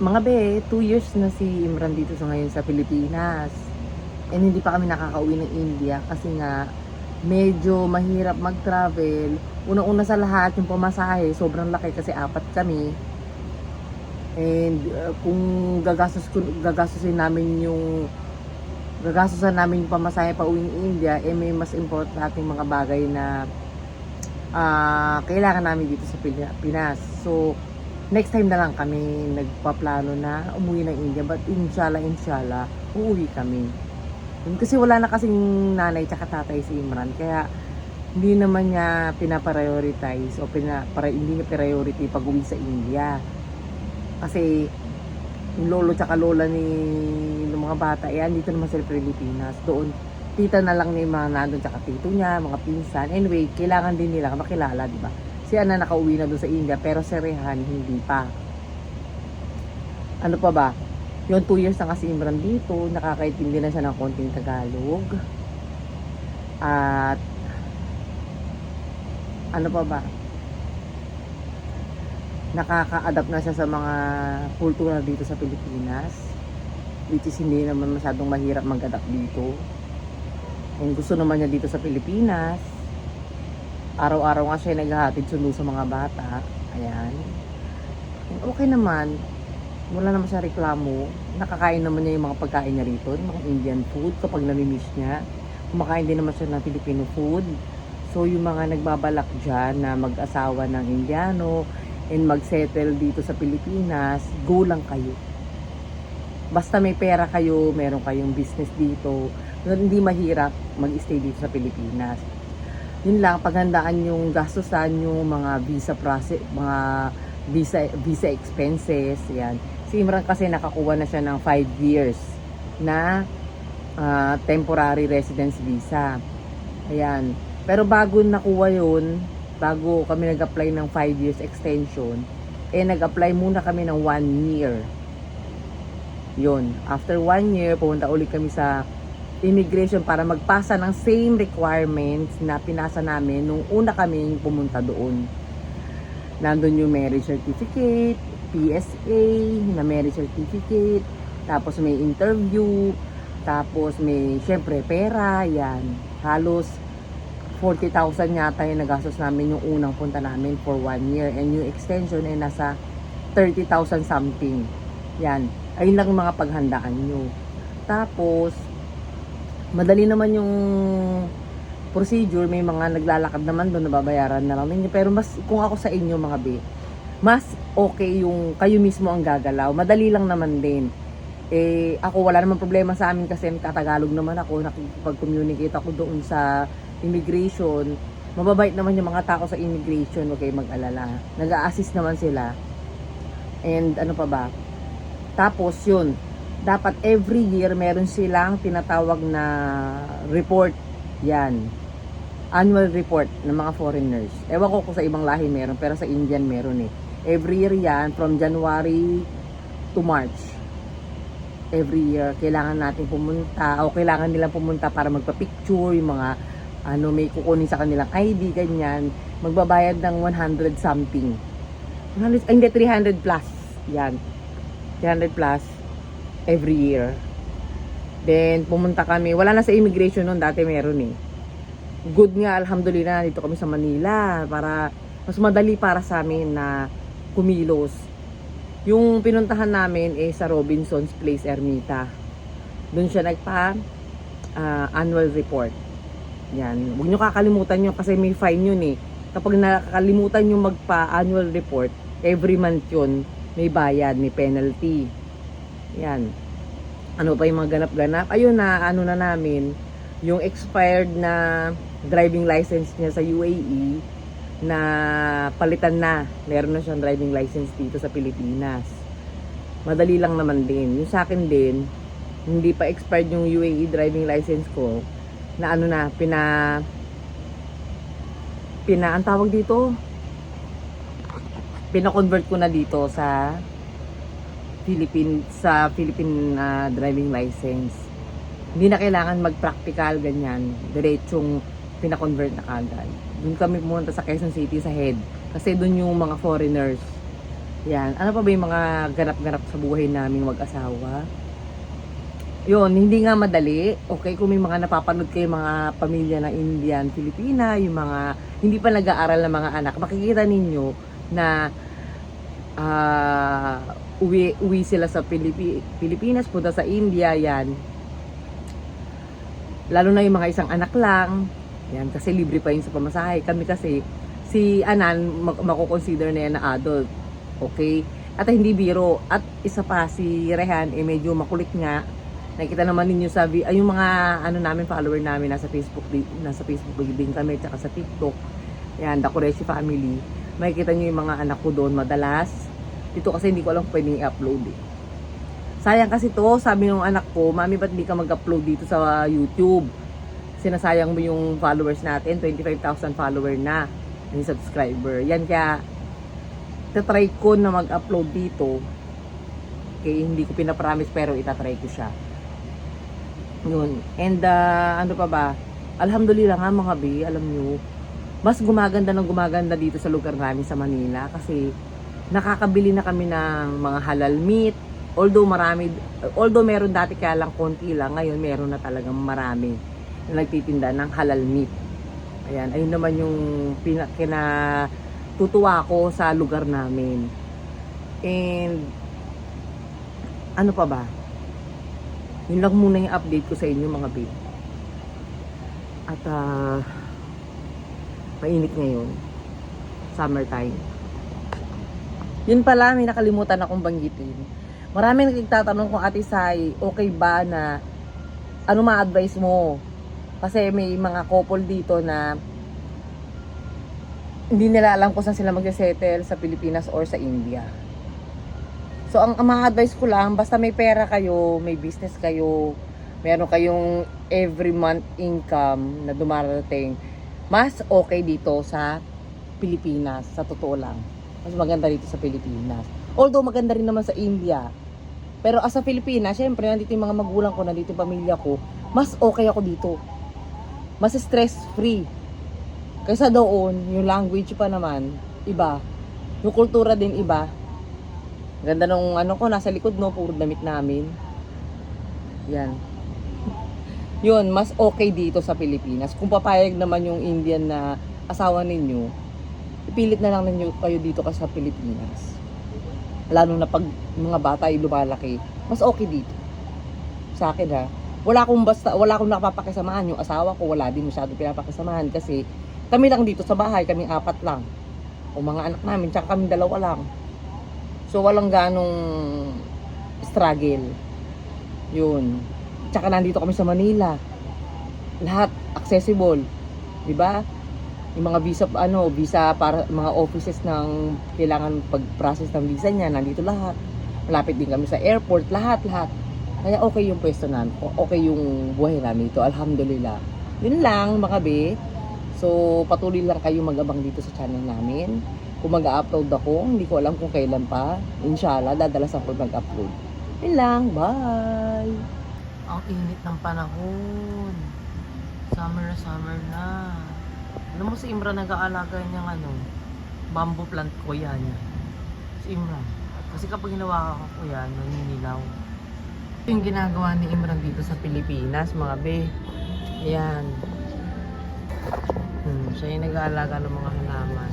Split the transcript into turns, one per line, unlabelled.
Mga be, 2 years na si Imran dito sa ngayon sa Pilipinas. And hindi pa kami nakakauwi ng India kasi nga medyo mahirap mag-travel. Unang-una sa lahat, yung pamasahe, sobrang laki kasi apat kami. And kung gagastusin namin yung pamasahe pa uwing India, eh may mas importanteng mga bagay na kailangan namin dito sa Pilipinas. So, next time na lang kami nagpaplano na umuwi ng India. But inshallah, uuwi kami. Kasi wala na kasing nanay tsaka tatay si Imran. Kaya, hindi naman niya pinaprioritize o hindi niya priority pag uwi sa India. Kasi, yung lolo tsaka lola ng mga bata, dito naman sa Pilipinas. Doon, tita na lang ni mga nandun tsaka tito niya, mga pinsan. Anyway, kailangan din nila makilala, di ba? Si Ana nakauwi na doon sa India, pero si Rehan hindi pa. Ano pa ba? Yung 2 years na kasi Imran dito, nakakaintindi na siya ng konting Tagalog. At ano pa ba? Nakaka-adapt na siya sa mga kultura dito sa Pilipinas, which is hindi naman masyadong mahirap mag-adapt dito. And gusto naman niya dito sa Pilipinas. Araw-araw nga siya naghahatid sundo sa mga bata. Ayan. And okay naman. Wala naman siya reklamo. Nakakain naman niya yung mga pagkain niya rito, yung mga Indian food kapag nami-miss niya. Kumakain din naman siya ng Filipino food. So yung mga nagbabalak dyan na mag-asawa ng Indiano and mag-settle dito sa Pilipinas, go lang kayo. Basta may pera kayo, meron kayong business dito, hindi mahirap mag-stay dito sa Pilipinas. Yun lang, paghandaan yung gastusan yung mga visa process, mga visa expenses, yan. Si Imran kasi nakakuha na siya ng 5 years na temporary residence visa. Ayan. Pero bago nakuha yun, bago kami nag-apply ng 5 years extension, nag-apply muna kami ng 1 year. Yun. After 1 year, pumunta ulit kami sa immigration para magpasa ng same requirements na pinasa namin nung una kami pumunta doon. Nandun yung marriage certificate, PSA, na marriage certificate, tapos may interview, tapos may syempre pera, yan. Halos 40,000 yata yung nagastos namin yung unang punta namin for 1 year. And yung extension ay nasa 30,000 something. Yan. Ayun lang yung mga paghandaan nyo. Tapos, madali naman yung procedure, may mga naglalakad naman doon, nababayaran na lang ninyo. Pero mas, kung ako sa inyo mga be, mas okay yung kayo mismo ang gagalaw. Madali lang naman din. Ako wala naman problema sa amin kasi katagalog naman ako, nakipag-communicate ako doon sa immigration. Mababait naman yung mga tao sa immigration, huwag kayong mag-alala. Nag-a-assist naman sila. And ano pa ba? Tapos yun, dapat every year meron silang tinatawag na report. Yan. Annual report ng mga foreigners. Ewan ko kung sa ibang lahi meron, pero sa Indian meron eh. Every year yan, from January to March. Every year, kailangan natin pumunta, o kailangan nilang pumunta para magpa-picture, yung mga, may kukunin sa kanilang ID, ganyan. Magbabayad ng 100 something. 300 plus. Yan. 300 plus every year. Then pumunta kami, wala na sa immigration noon, dati meron eh. Good nga, alhamdulillah, dito kami sa Manila para mas madali para sa amin na kumilos. Yung pinuntahan namin sa Robinson's Place, Ermita. Doon siya annual report. Yan, huwag nyo kakalimutan yun kasi may fine yun eh. Kapag nakakalimutan nyo magpa-annual report, every month yun, may bayad, may penalty. Yan. Ano pa yung mga ganap-ganap? Ayun na, na namin, yung expired na driving license niya sa UAE na palitan na. Meron na siyang driving license dito sa Pilipinas. Madali lang naman din. Yung sa akin din, hindi pa expired yung UAE driving license ko na ang tawag dito, pina-convert ko na dito sa Philippine driving license. Hindi na kailangan mag-practical ganyan, diretsong pina-convert na kagad. Doon kami pumunta sa Quezon City sa head kasi doon yung mga foreigners. Yan. Ano pa ba yung mga ganap-ganap sa buhay naming mag-asawa? Yun, hindi nga madali. Okay, kung may mga napapanood kayo mga pamilya na Indian, Filipina, yung mga hindi pa nag-aaral na mga anak, makikita ninyo na uwi sila sa Pilipinas, punta sa India, yan. Lalo na yung mga isang anak lang, yan, kasi libre pa yun sa pamasahe. Kami kasi, si Anan, makukonsider na yan na adult. Okay? At hindi biro. At isa pa, si Rehan, medyo makulit nga. Nakikita naman ninyo sa yung mga namin, follower namin, nasa Facebook din kami, tsaka sa TikTok. Yan, The Qureshi Family. Makikita nyo yung mga anak ko doon madalas. Dito kasi hindi ko alam pwedeng i-upload eh. Sayang kasi to, sabi ng anak ko, Mami, ba't di ka mag-upload dito sa YouTube? Sinasayang mo yung followers natin, 25,000 follower na, yung subscriber. Yan, kaya itatry ko na mag-upload dito. Okay, hindi ko pinapromise pero itatry ko siya. Yun. And ano pa ba? Alhamdulillah nga mga bi, alam nyo, mas gumaganda dito sa lugar namin sa Manila kasi nakakabili na kami ng mga halal meat. Although meron dati kaya lang konti lang, ngayon meron na talagang marami na nagtitinda ng halal meat. Ayan, ayun naman yung tutuwa ko sa lugar namin. And ano pa ba? Yun lang muna yung update ko sa inyo mga babe. At mainit ngayon. Summertime. Yun pala, may nakalimutan akong banggitin. Marami nagtatanong kung Ate Sai, okay ba na ano ma-advise mo? Kasi may mga couple dito na hindi nila alam kung saan sila mag-settle, sa Pilipinas or sa India. So ang ma-advise ko lang, basta may pera kayo, may business kayo, meron kayong every month income na dumarating, mas okay dito sa Pilipinas, sa totoo lang. Mas maganda dito sa Pilipinas. Although maganda rin naman sa India. Pero as sa Pilipinas, syempre nandito yung mga magulang ko, nandito yung pamilya ko, mas okay ako dito. Mas stress-free. Kaysa doon, yung language pa naman, iba. Yung kultura din iba. Ganda nung ko, nasa likod no, puro damit namin. Yan. Yun, mas okay dito sa Pilipinas. Kung papayag naman yung Indian na asawa ninyo, ipilit na lang ninyo kayo dito ka sa Pilipinas. Lalo na pag mga bata ay lumalaki, mas okay dito. Sa akin ha. Wala akong nakapapakisamahan. Yung asawa ko, wala din masyado pinapakisamahan kasi kami lang dito sa bahay, kaming 4 lang. O mga anak namin, tsaka kami 2 lang. So walang ganong struggle. Yun. Tsaka nandito kami sa Manila. Lahat accessible. 'Di ba? Yung mga visa para mga offices ng kailangan pag-process ng visa niya, nandito lahat. Malapit din kami sa airport, lahat. Kaya okay yung pwesto namin. Okay yung buhay namin dito. Alhamdulillah. Yun lang mga be. So patuloy lang kayo mag-abang dito sa channel namin. Kung mag-upload ako, hindi ko alam kung kailan pa. Inshallah, dadalas ako mag-upload. Yun lang. Bye! Ang init ng panahon. Summer na. Alam mo si Imran nag-aalaga niyang bamboo plant ko yan. Si Imran. Kasi kapag hinawakan ko yan, naninilaw. Ito yung ginagawa ni Imran dito sa Pilipinas, mga be. Ayan. Siya yung nag-aalaga ng mga halaman.